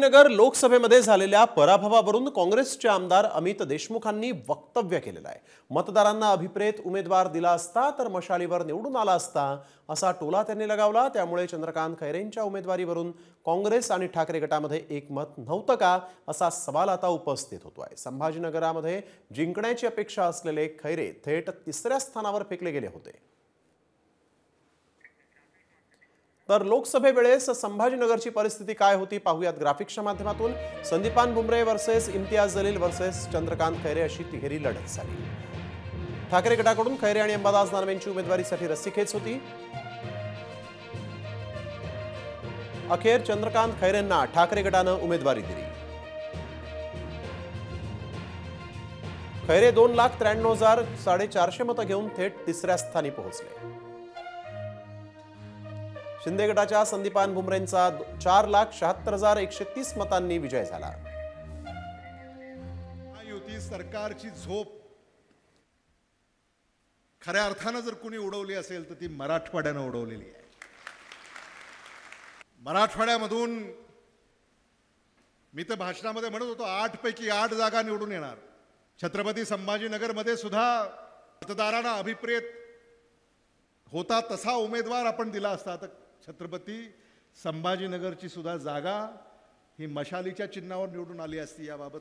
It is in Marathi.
नगर लोकसभेमध्ये झालेल्या पराभवावरून काँग्रेसचे आमदार अमित देशमुखांनी वक्तव्य केलेलं आहे। मतदारांना अभिप्रेत उमेदवार दिला असता तर मशालीवर निवडून आला असता असा टोला त्यांनी लगावला। त्यामुळे चंद्रकांत खैरेंच्या उमेदवारीवरून काँग्रेस आणि ठाकरे गटामध्ये एकमत नव्हतं का असा सवाल आता उपस्थित होतोय। संभाजीनगरामध्ये जिंकण्याची अपेक्षा असलेले खैरे थेट तिसऱ्या स्थानावर फेकले गेले होते। तर लोकसभेवेळेस संभाजीनगरची परिस्थिती काय होती पाहूयात ग्राफिक्सच्या माध्यमातून। संदीपान भुमरे वर्सेस इम्तियाज जलील वर्सेस चंद्रकांत खैरे अशी तिहेरी लढत झाली। ठाकरे गटाकडून खैरे आणि अंबादास दानवेंची उमेदवारीसाठी रस्सीखेच होती। अखेर चंद्रकांत खैरेंना ठाकरे गटानं उमेदवारी दिली। खैरे 2,93,450 मतं घेऊन थेट तिसऱ्या स्थानी पोहोचले। शिंदे गटाच्या संदीपान भुमरेंचा 4,76,130 मतांनी विजय झाला। युती सरकारची झोप खऱ्या अर्थानं जर कोणी उडवली असेल तर ती मराठवाड्यानं उडवलेली आहे। मराठवाड्यामधून मी तर भाषणामध्ये म्हणत होतो 8 पैकी 8 जागा निवडून येणार। छत्रपती संभाजीनगरमध्ये सुद्धा मतदारांना अभिप्रेत होता तसा उमेदवार आपण दिला असता तर छत्रपती संभाजीनगरची सुद्धा जागा ही मशालीच्या चिन्हावर निवडून आली असती। याबाबत